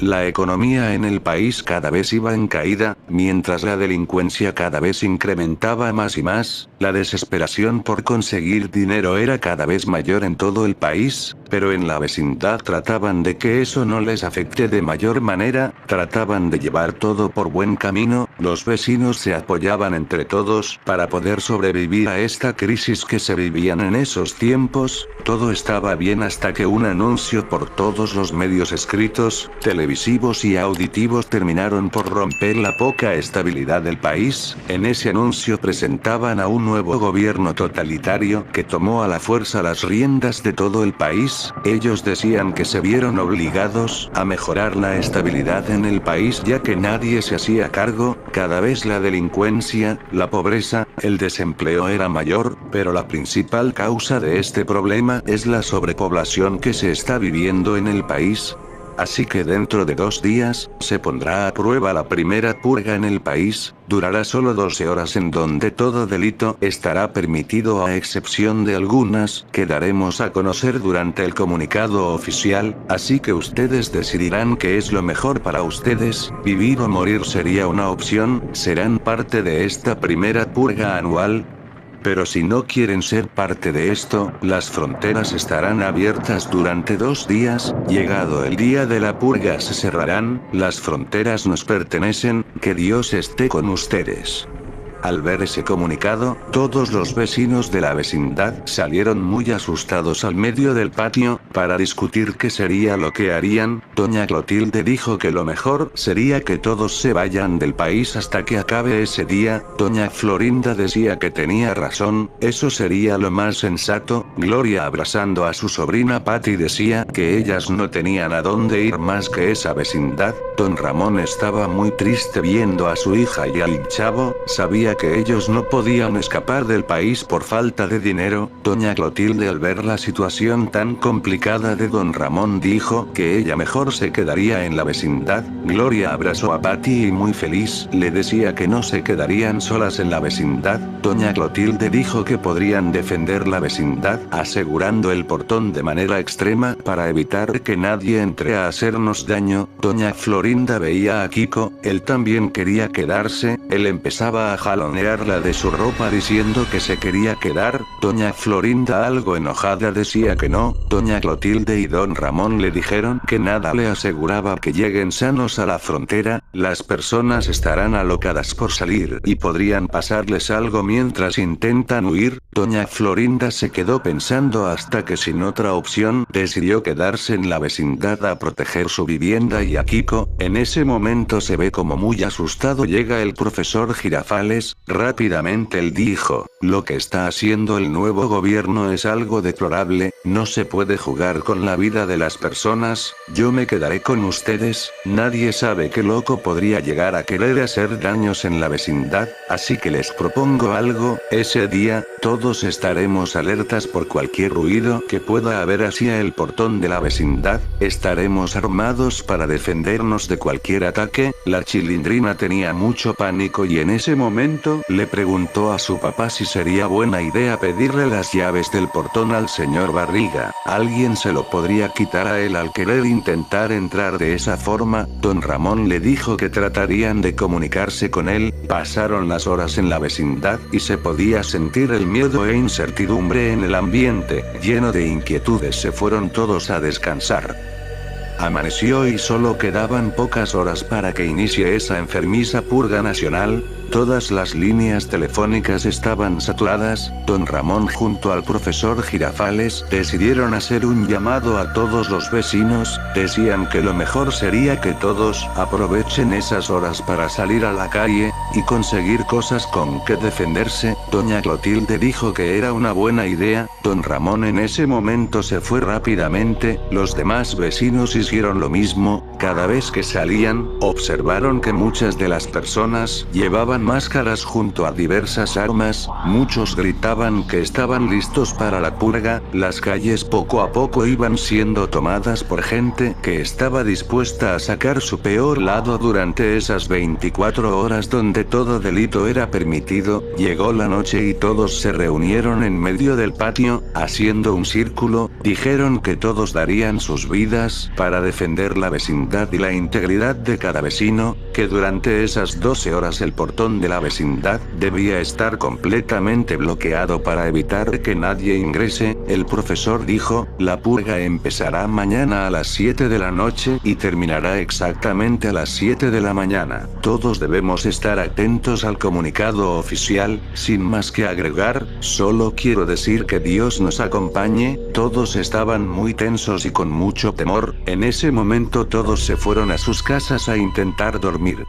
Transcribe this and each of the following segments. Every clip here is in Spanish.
La economía en el país cada vez iba en caída, mientras la delincuencia cada vez incrementaba más y más, la desesperación por conseguir dinero era cada vez mayor en todo el país, pero en la vecindad trataban de que eso no les afecte de mayor manera, trataban de llevar todo por buen camino, los vecinos se apoyaban entre todos para poder sobrevivir a esta crisis que se vivían en esos tiempos. Todo estaba bien hasta que un anuncio por todos los medios escritos, televisivos y auditivos terminaron por romper la poca estabilidad del país. En ese anuncio presentaban a un nuevo gobierno totalitario que tomó a la fuerza las riendas de todo el país. Ellos decían que se vieron obligados a mejorar la estabilidad en el país ya que nadie se hacía cargo, cada vez la delincuencia, la pobreza, el desempleo era mayor, pero la principal causa de este problema es la sobrepoblación que se está viviendo en el país. Así que dentro de 2 días, se pondrá a prueba la primera purga en el país, durará solo 12 horas en donde todo delito estará permitido a excepción de algunas que daremos a conocer durante el comunicado oficial, así que ustedes decidirán qué es lo mejor para ustedes, vivir o morir sería una opción, serán parte de esta primera purga anual. Pero si no quieren ser parte de esto, las fronteras estarán abiertas durante 2 días, llegado el día de la purga se cerrarán, las fronteras nos pertenecen, que Dios esté con ustedes. Al ver ese comunicado, todos los vecinos de la vecindad salieron muy asustados al medio del patio, para discutir qué sería lo que harían. Doña Clotilde dijo que lo mejor sería que todos se vayan del país hasta que acabe ese día. Doña Florinda decía que tenía razón, eso sería lo más sensato. Gloria, abrazando a su sobrina Patty, decía que ellas no tenían a dónde ir más que esa vecindad. Don Ramón estaba muy triste viendo a su hija y al chavo, sabía que ellos no podían escapar del país por falta de dinero. Doña Clotilde, al ver la situación tan complicada de don Ramón, dijo que ella mejor se quedaría en la vecindad. Gloria abrazó a Patty y muy feliz le decía que no se quedarían solas en la vecindad. Doña Clotilde dijo que podrían defender la vecindad asegurando el portón de manera extrema para evitar que nadie entre a hacernos daño. Doña Florinda veía a Kiko, él también quería quedarse, él empezaba a jalonearla de su ropa diciendo que se quería quedar. Doña Florinda, algo enojada, decía que no. Doña Clotilde y don Ramón le dijeron que nada le aseguraba que lleguen sanos a la frontera, las personas estarán alocadas por salir y podrían pasarles algo mientras intentan huir. Doña Florinda se quedó pensando hasta que sin otra opción decidió quedarse en la vecindad a proteger su vivienda y a Kiko. En ese momento se ve como muy asustado llega el profesor Girafales. Rápidamente él dijo: lo que está haciendo el nuevo gobierno es algo deplorable, no se puede jugar con la vida de las personas, yo me quedaré con ustedes, nadie sabe qué loco podría llegar a querer hacer daños en la vecindad, así que les propongo algo, ese día, todos estaremos alertas por cualquier ruido que pueda haber hacia el portón de la vecindad, estaremos armados para defendernos de cualquier ataque. La Chilindrina tenía mucho pánico y en ese momento le preguntó a su papá si sería buena idea pedirle las llaves del portón al señor Barriga, alguien se lo podría quitar a él al querer intentar entrar de esa forma. Don Ramón le dijo que tratarían de comunicarse con él. Pasaron las horas en la vecindad y se podía sentir el miedo e incertidumbre en el ambiente, lleno de inquietudes. Se fueron todos a descansar. Amaneció y solo quedaban pocas horas para que inicie esa enfermiza purga nacional. Todas las líneas telefónicas estaban saturadas. Don Ramón junto al profesor Girafales decidieron hacer un llamado a todos los vecinos. Decían que lo mejor sería que todos aprovechen esas horas para salir a la calle y conseguir cosas con que defenderse. Doña Clotilde dijo que era una buena idea. Don Ramón en ese momento se fue rápidamente. Los demás vecinos hicieron lo mismo. Cada vez que salían, observaron que muchas de las personas llevaban máscaras junto a diversas armas, muchos gritaban que estaban listos para la purga. Las calles poco a poco iban siendo tomadas por gente que estaba dispuesta a sacar su peor lado durante esas 24 horas donde todo delito era permitido. Llegó la noche y todos se reunieron en medio del patio, haciendo un círculo, dijeron que todos darían sus vidas para defender la vecindad. seguridad y la integridad de cada vecino, que durante esas 12 horas el portón de la vecindad debía estar completamente bloqueado para evitar que nadie ingrese. El profesor dijo: la purga empezará mañana a las 7 de la noche y terminará exactamente a las 7 de la mañana. Todos debemos estar atentos al comunicado oficial. Sin más que agregar, solo quiero decir que Dios nos acompañe. Todos estaban muy tensos y con mucho temor. En ese momento todos se fueron a sus casas a intentar dormir.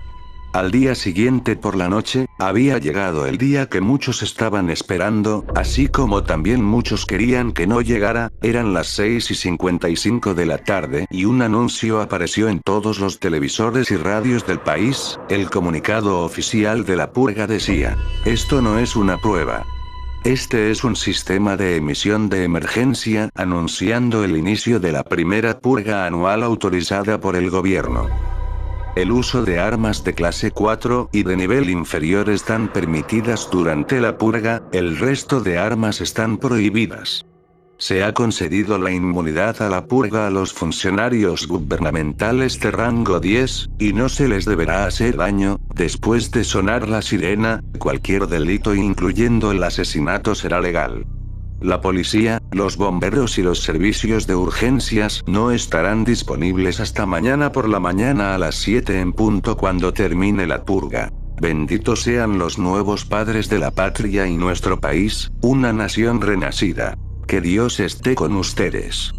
Al día siguiente por la noche, había llegado el día que muchos estaban esperando, así como también muchos querían que no llegara. Eran las 6:55 de la tarde y un anuncio apareció en todos los televisores y radios del país. El comunicado oficial de la purga decía: esto no es una prueba. Este es un sistema de emisión de emergencia, anunciando el inicio de la primera purga anual autorizada por el gobierno. El uso de armas de clase 4 y de nivel inferior están permitidas durante la purga, el resto de armas están prohibidas. Se ha concedido la inmunidad a la purga a los funcionarios gubernamentales de rango 10, y no se les deberá hacer daño. Después de sonar la sirena, cualquier delito incluyendo el asesinato será legal. La policía, los bomberos y los servicios de urgencias no estarán disponibles hasta mañana por la mañana a las 7 en punto cuando termine la purga. Benditos sean los nuevos padres de la patria y nuestro país, una nación renacida. Que Dios esté con ustedes.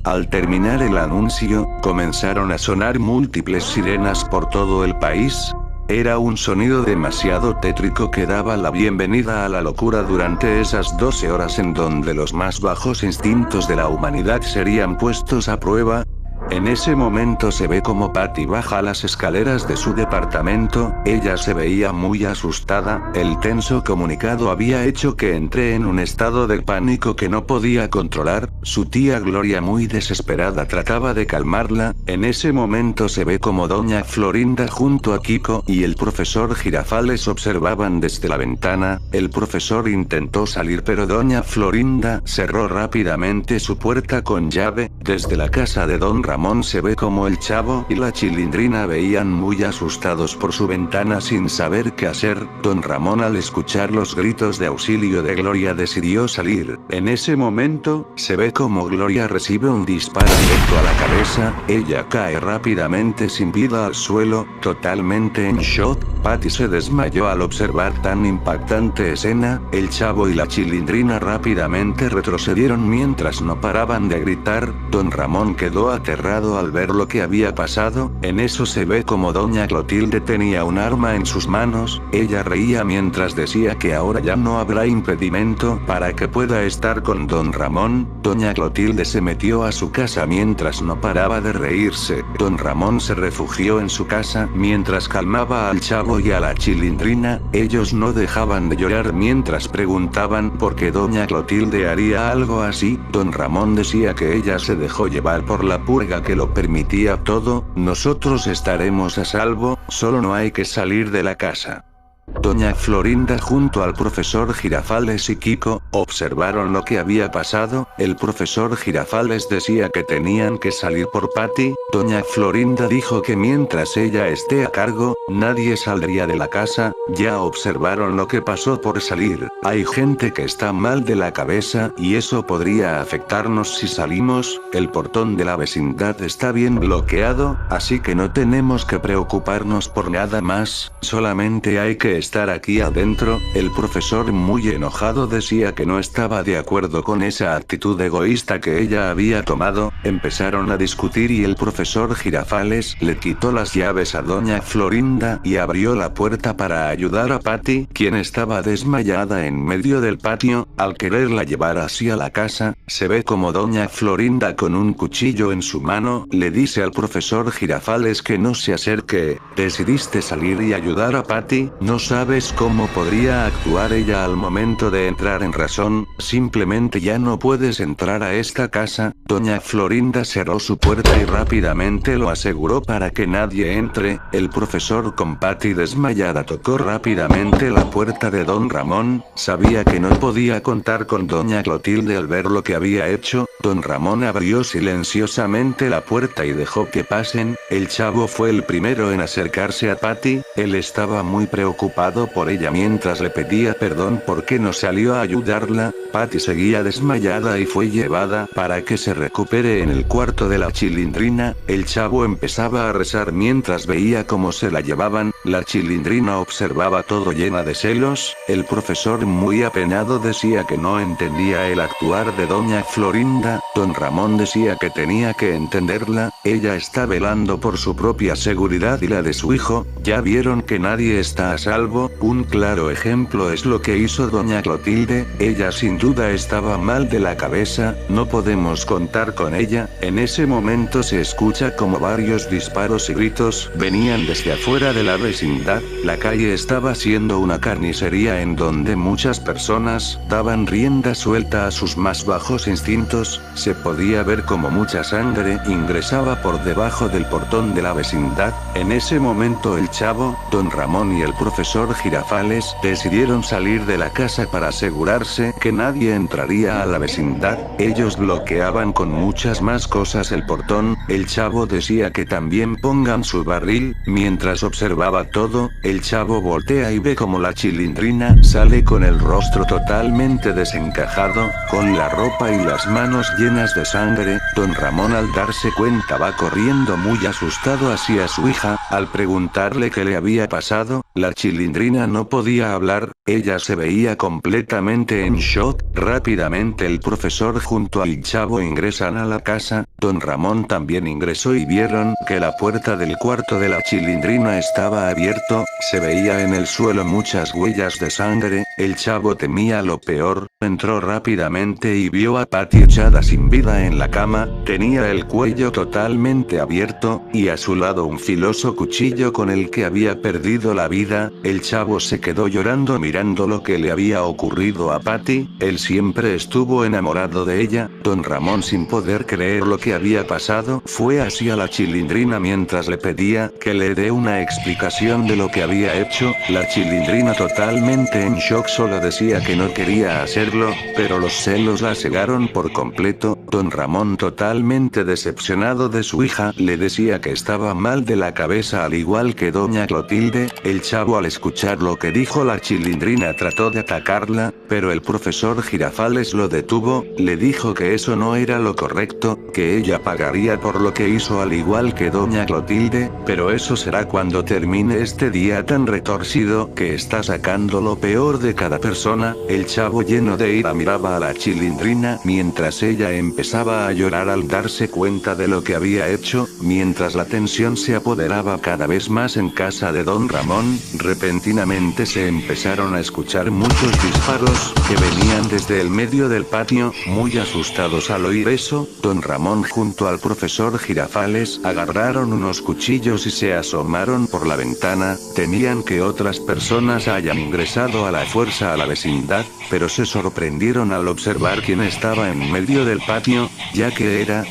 Al terminar el anuncio, comenzaron a sonar múltiples sirenas por todo el país. Era un sonido demasiado tétrico que daba la bienvenida a la locura durante esas 12 horas en donde los más bajos instintos de la humanidad serían puestos a prueba. En ese momento se ve como Patty baja las escaleras de su departamento. Ella se veía muy asustada. El tenso comunicado había hecho que entré en un estado de pánico que no podía controlar. Su tía Gloria, muy desesperada, trataba de calmarla. En ese momento se ve como doña Florinda junto a Kiko y el profesor Girafales observaban desde la ventana. El profesor intentó salir pero doña Florinda cerró rápidamente su puerta con llave. Desde la casa de don Ramón se ve como el Chavo y la Chilindrina veían muy asustados por su ventana sin saber qué hacer. Don Ramón, al escuchar los gritos de auxilio de Gloria, decidió salir. En ese momento, se ve como Gloria recibe un disparo directo a la cabeza. Ella cae rápidamente sin vida al suelo, totalmente en shock. Patty se desmayó al observar tan impactante escena. El Chavo y la Chilindrina rápidamente retrocedieron mientras no paraban de gritar. Don Ramón quedó aterrado al ver lo que había pasado. En eso se ve como doña Clotilde tenía un arma en sus manos. Ella reía mientras decía que ahora ya no habrá impedimento para que pueda estar con don Ramón. Doña Clotilde se metió a su casa mientras no paraba de reírse. Don Ramón se refugió en su casa mientras calmaba al Chavo y a la Chilindrina. Ellos no dejaban de llorar mientras preguntaban por qué doña Clotilde haría algo así. Don Ramón decía que ella se dejó llevar por la purga que lo permitía todo. Nosotros estaremos a salvo, solo no hay que salir de la casa. Doña Florinda junto al profesor Girafales y Kiko observaron lo que había pasado. El profesor Girafales decía que tenían que salir por Patty. Doña Florinda dijo que mientras ella esté a cargo, nadie saldría de la casa. Ya observaron lo que pasó por salir. Hay gente que está mal de la cabeza y eso podría afectarnos si salimos. El portón de la vecindad está bien bloqueado, así que no tenemos que preocuparnos por nada más, solamente hay que estar aquí adentro. El profesor, muy enojado, decía que no estaba de acuerdo con esa actitud egoísta que ella había tomado. Empezaron a discutir y el profesor Girafales le quitó las llaves a doña Florinda y abrió la puerta para ayudar a Patty, quien estaba desmayada en medio del patio. Al quererla llevar hacia la casa, se ve como doña Florinda con un cuchillo en su mano le dice al profesor Girafales que no se acerque. ¿Decidiste salir y ayudar a Patty? No sabes cómo podría actuar ella al momento de entrar en razón, simplemente ya no puedes entrar a esta casa. Doña Florinda cerró su puerta y rápidamente lo aseguró para que nadie entre. El profesor con Patty desmayada tocó rápidamente la puerta de don Ramón, sabía que no podía contar con doña Clotilde al ver lo que había hecho. Don Ramón abrió silenciosamente la puerta y dejó que pasen. El chavo fue el primero en acercarse a Patty, él estaba muy preocupado por ella mientras le pedía perdón porque no salió a ayudarla. Patty seguía desmayada y fue llevada para que se recupere en el cuarto de la Chilindrina. El chavo empezaba a rezar mientras veía cómo se la llevaban. La Chilindrina observaba todo llena de celos. El profesor muy apenado decía que no entendía el actuar de doña Florinda. Don Ramón decía que tenía que entenderla, ella está velando por su propia seguridad y la de su hijo. Ya vieron que nadie está a salvo. Un claro ejemplo es lo que hizo doña Clotilde, ella sin duda estaba mal de la cabeza, no podemos contar con ella. En ese momento se escucha como varios disparos y gritos venían desde afuera de la vecindad. La calle estaba siendo una carnicería en donde muchas personas daban rienda suelta a sus más bajos instintos. Se podía ver como mucha sangre ingresaba por debajo del portón de la vecindad. En ese momento el chavo, don Ramón y el profesor Girafales decidieron salir de la casa para asegurarse que nadie entraría a la vecindad. Ellos bloqueaban con muchas más cosas el portón. El chavo decía que también pongan su barril. Mientras observaba todo, el chavo voltea y ve como la Chilindrina sale con el rostro totalmente desencajado, con la ropa y las manos llenas de sangre. Don Ramón al darse cuenta va corriendo muy asustado hacia su hija. Al preguntarle qué le había pasado, la Chilindrina no podía hablar, ella se veía completamente en shock. Rápidamente el profesor junto al chavo ingresan a la casa. Don Ramón también ingresó y vieron que la puerta del cuarto de la Chilindrina estaba abierto, se veía en el suelo muchas huellas de sangre. El chavo temía lo peor, entró rápidamente y vio a Patty echada sin vida en la cama, tenía el cuello totalmente abierto, y a su lado un filoso cuchillo con el que había perdido la vida. El chavo se quedó llorando mirando lo que le había ocurrido a Patty, él siempre estuvo enamorado de ella. Don Ramón, sin poder creer lo que había pasado, fue hacia la Chilindrina mientras le pedía que le dé una explicación de lo que había hecho. La Chilindrina totalmente en shock solo decía que no quería hacerlo, pero los celos la cegaron por completo. Don Ramón, totalmente decepcionado de su hija, le decía que estaba mal de la cabeza al igual que doña Clotilde. El chavo, al escuchar lo que dijo la Chilindrina, trató de atacarla, pero el profesor Girafales lo detuvo, le dijo que eso no era lo correcto, que ella pagaría por lo que hizo al igual que doña Clotilde, pero eso será cuando termine este día tan retorcido que está sacando lo peor de cada persona. El chavo, lleno de ira, miraba a la Chilindrina mientras ella empezaba a llorar al darse cuenta de lo que había hecho. Mientras la tensión se apoderaba cada vez más en casa de don Ramón, repentinamente se empezaron a escuchar muchos disparos que venían desde el medio del patio. Muy asustados al oír eso, don Ramón junto al profesor Girafales agarraron unos cuchillos y se asomaron por la ventana. Temían que otras personas hayan ingresado a la fuerza a la vecindad, pero se sorprendieron al observar quién estaba en medio del patio, ya que era